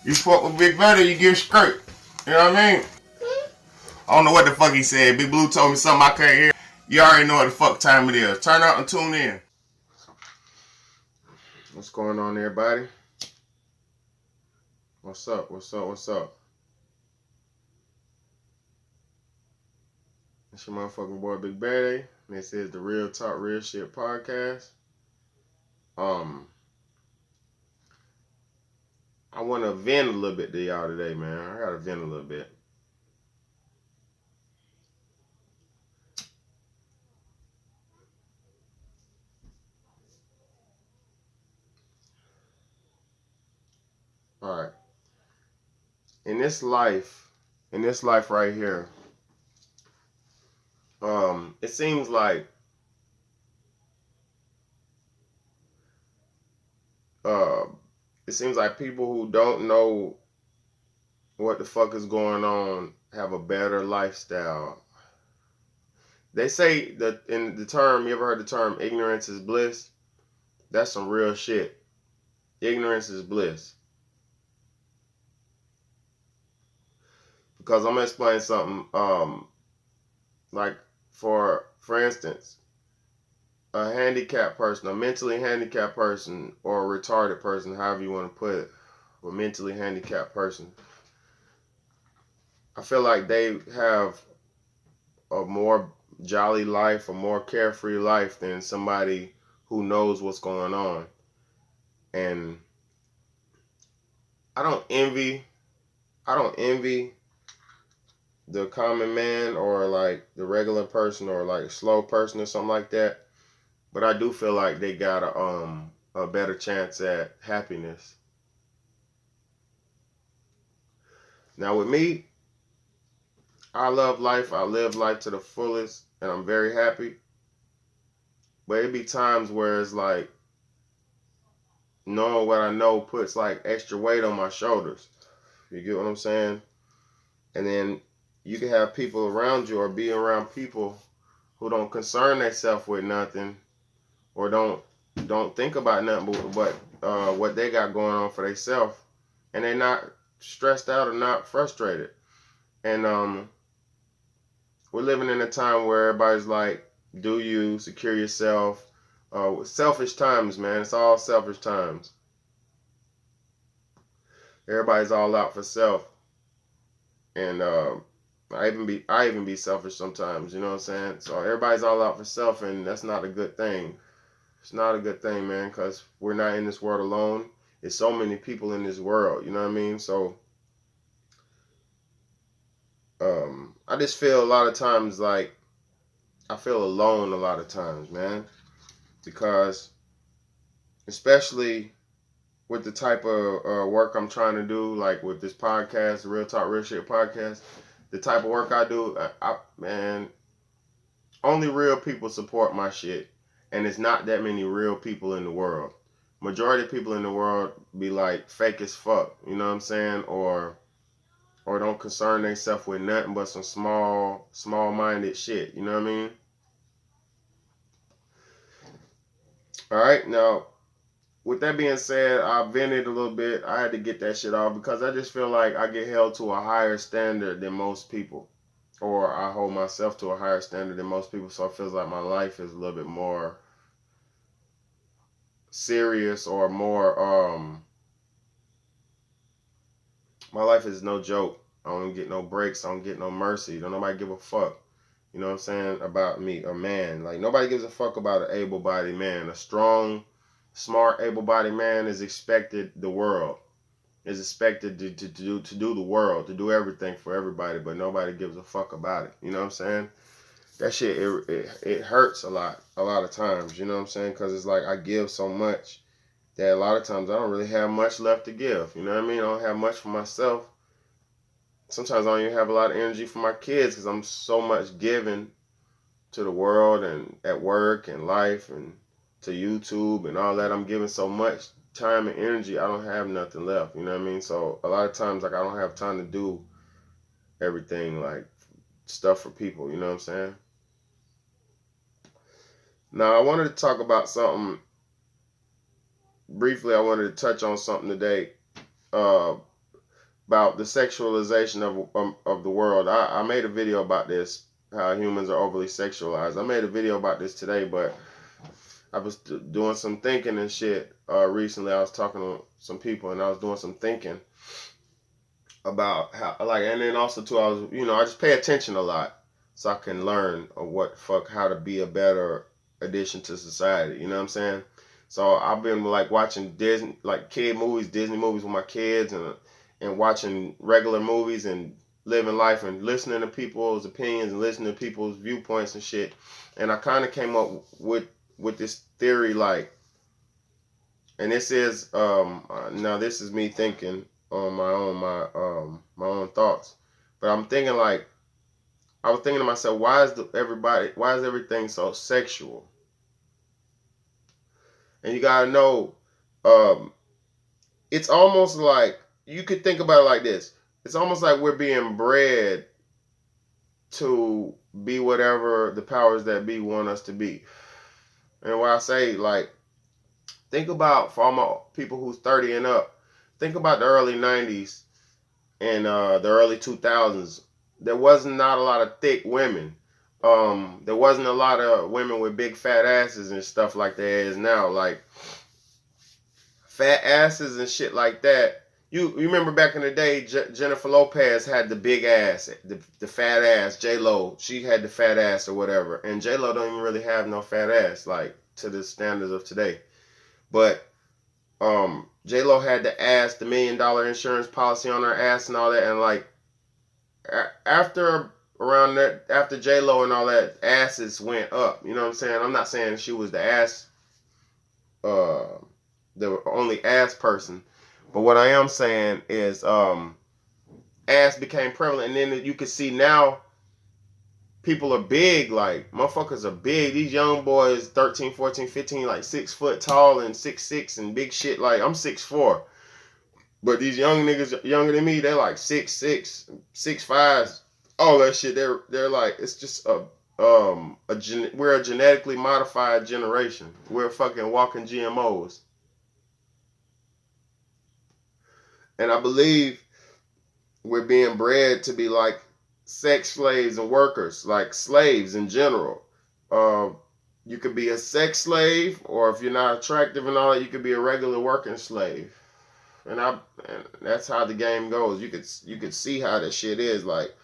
You fuck with Big Brother, you get skirt. You know what I mean? I don't know what the fuck he said. Big Blue told me something I can't hear. You already know what the fuck time it is. Turn out and tune in. What's going on, everybody? What's up? What's up? What's up? It's your motherfucking boy Big Daddy. This is the Real Talk Real Shit podcast. I want to vent a little bit to y'all today, man. I gotta vent a little bit. All right. In this life right here, it seems like people who don't know what the fuck is going on have a better lifestyle. They say that in the term, you ever heard the term ignorance is bliss? That's some real shit. Ignorance is bliss. Because I'm gonna explain something. Like for instance, a handicapped person, a mentally handicapped person, or a retarded person, however you want to put it, a mentally handicapped person, I feel like they have a more jolly life, a more carefree life than somebody who knows what's going on. And I don't envy the common man or like the regular person or like a slow person or something like that. But I do feel like they got a better chance at happiness. Now with me, I love life. I live life to the fullest and I'm very happy. But it be times where it's like knowing what I know puts like extra weight on my shoulders. You get what I'm saying? And then you can have people around you or be around people who don't concern themselves with nothing or don't think about nothing but what they got going on for themselves, and they're not stressed out or not frustrated. And we're living in a time where everybody's like, do you, secure yourself, selfish times, man. It's all selfish times. Everybody's all out for self. And I even be selfish sometimes, you know what I'm saying? So everybody's all out for self, and that's not a good thing. It's not a good thing, man, because we're not in this world alone. There's so many people in this world, you know what I mean? So I just feel a lot of times like I feel alone a lot of times, man, because especially with the type of work I'm trying to do, like with this podcast, the Real Talk Real Shit podcast, the type of work I do, man, only real people support my shit. And it's not that many real people in the world. Majority of people in the world be like fake as fuck, you know what I'm saying? Or don't concern themselves with nothing but some small-minded shit, you know what I mean? Alright, now, with that being said, I vented a little bit. I had to get that shit off because I just feel like I get held to a higher standard than most people. Or I hold myself to a higher standard than most people, so it feels like my life is a little bit more serious or more, my life is no joke. I don't get no breaks. I don't get no mercy. Don't nobody give a fuck, you know what I'm saying, about me, a man. Like, nobody gives a fuck about an able-bodied man. A strong, smart, able-bodied man is expected the world. Is expected to do the world, to do everything for everybody, but nobody gives a fuck about it. You know what I'm saying? That shit, it hurts a lot of times, you know what I'm saying? Because it's like I give so much that a lot of times I don't really have much left to give. You know what I mean? I don't have much for myself. Sometimes I don't even have a lot of energy for my kids because I'm so much giving to the world and at work and life and to YouTube and all that. I'm giving so much time and energy, I don't have nothing left. You know what I mean? So a lot of times, like, I don't have time to do everything, like stuff for people. You know what I'm saying? Now, I wanted to talk about something briefly. I wanted to touch on something today. about the sexualization of the world. I made a video about this, how humans are overly sexualized. I made a video about this today, but I was doing some thinking and shit recently. I was talking to some people and I was doing some thinking about how, like, and then also too, I was, I just pay attention a lot so I can learn how to be a better addition to society. You know what I'm saying? So I've been like watching Disney, like Disney movies with my kids, and watching regular movies and living life and listening to people's opinions and listening to people's viewpoints and shit. And I kind of came up with this theory, like, and this is now this is me thinking on my own thoughts, but I'm thinking, like, I was thinking to myself, why is everything so sexual? And you gotta know, it's almost like, you could think about it like this. It's almost like we're being bred to be whatever the powers that be want us to be. And when I say, like, think about, for all my people who's 30 and up, think about the early 90s and the early 2000s. There wasn't not a lot of thick women. There wasn't a lot of women with big fat asses and stuff like there is now. Like, fat asses and shit like that. You remember back in the day, Jennifer Lopez had the big ass, the fat ass. J-Lo, she had the fat ass or whatever. And J-Lo don't even really have no fat ass, like, to the standards of today. But J-Lo had the ass, the $1 million insurance policy on her ass and all that. And, like, after J-Lo and all that, asses went up. You know what I'm saying? I'm not saying she was the ass, the only ass person. But what I am saying is ass became prevalent. And then you can see now people are big. Like, motherfuckers are big. These young boys, 13, 14, 15, like 6 foot tall and 6'6" and big shit. Like, I'm 6'4". But these young niggas younger than me, they're like 6'6", 6'5", all that shit. They're like, it's just we're a genetically modified generation. We're fucking walking GMOs. And I believe we're being bred to be like sex slaves and workers, like slaves in general. You could be a sex slave, or if you're not attractive and all that, you could be a regular working slave. And that's how the game goes. You could see how that shit is. Like,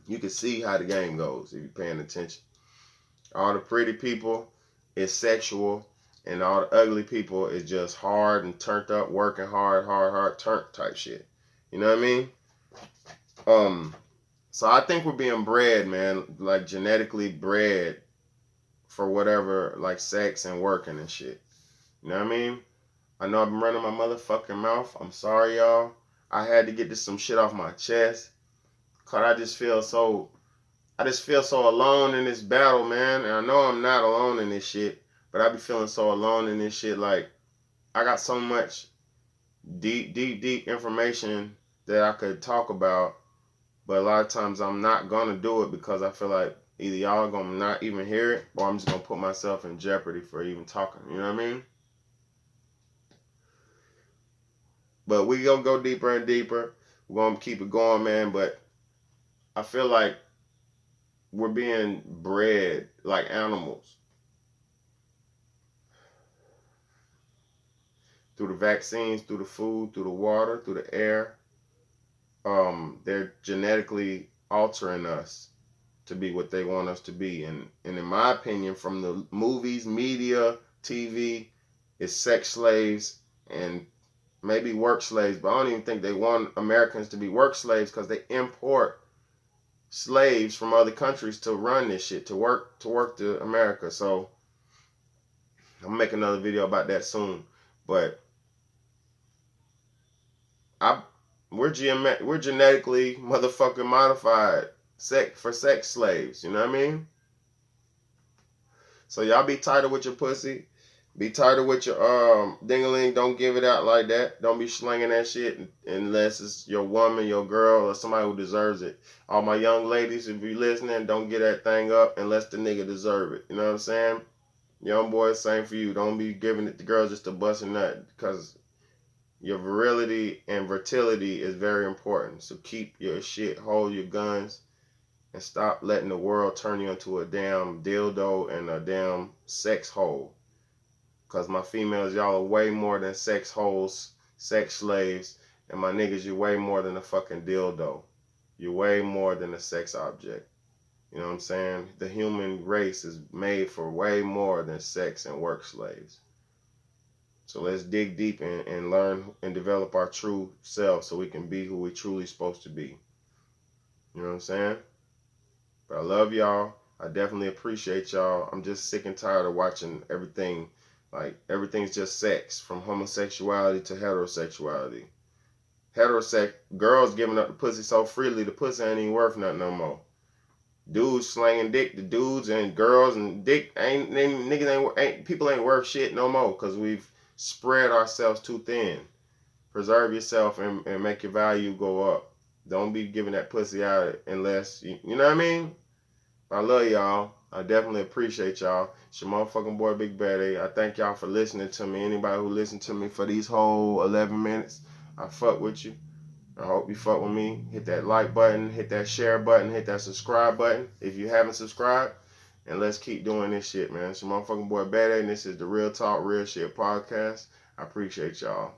you could see how the game goes if you're paying attention. All the pretty people is sexual, and all the ugly people is just hard and turned up, working hard, turned type shit. You know what I mean? So I think we're being bred, man, like genetically bred for whatever, like sex and working and shit. You know what I mean? I know I've been running my motherfucking mouth. I'm sorry, y'all. I had to get some shit off my chest. Cause I just feel so alone in this battle, man. And I know I'm not alone in this shit, but I be feeling so alone in this shit. Like, I got so much deep information that I could talk about, but a lot of times I'm not gonna do it because I feel like either y'all are gonna not even hear it, or I'm just gonna put myself in jeopardy for even talking. You know what I mean? But we gonna go deeper and deeper. We're gonna keep it going, man. But I feel like we're being bred like animals through the vaccines, through the food, through the water, through the air. They're genetically altering us to be what they want us to be. And in my opinion, from the movies, media, TV, it's sex slaves and maybe work slaves. But I don't even think they want Americans to be work slaves, because they import slaves from other countries to run this shit, to work to America. So I'm gonna make another video about that soon. But we're genetically motherfucking modified for sex slaves. You know what I mean? So y'all be tighter with your pussy. Be tighter with your ding-a-ling. Don't give it out like that. Don't be slinging that shit unless it's your woman, your girl, or somebody who deserves it. All my young ladies, if you listening, don't get that thing up unless the nigga deserve it. You know what I'm saying? Young boys, same for you. Don't be giving it to girls just to bust a nut, because Your virility and fertility is very important. So keep your shit, hold your guns, and stop letting the world turn you into a damn dildo and a damn sex hole. Because my females, y'all are way more than sex holes, sex slaves. And my niggas, you're way more than a fucking dildo. You're way more than a sex object. You know what I'm saying? The human race is made for way more than sex and work slaves. So let's dig deep and learn and develop our true self so we can be who we truly supposed to be. You know what I'm saying? But I love y'all. I definitely appreciate y'all. I'm just sick and tired of watching everything. Like, everything's just sex. From homosexuality to heterosexuality. Girls giving up the pussy so freely, the pussy ain't even worth nothing no more. Dudes slanging dick to dudes and girls and dick people ain't worth shit no more because we've spread ourselves too thin. Preserve yourself and make your value go up. Don't be giving that pussy out unless you know what I mean? I love y'all. I definitely appreciate y'all. It's your motherfucking boy Big Betty. I thank y'all for listening to me. Anybody who listened to me for these whole 11 minutes, I fuck with you. I hope you fuck with me. Hit that like button, hit that share button, hit that subscribe button if you haven't subscribed. And let's keep doing this shit, man. It's your motherfucking boy Betty, and this is the Real Talk, Real Shit podcast. I appreciate y'all.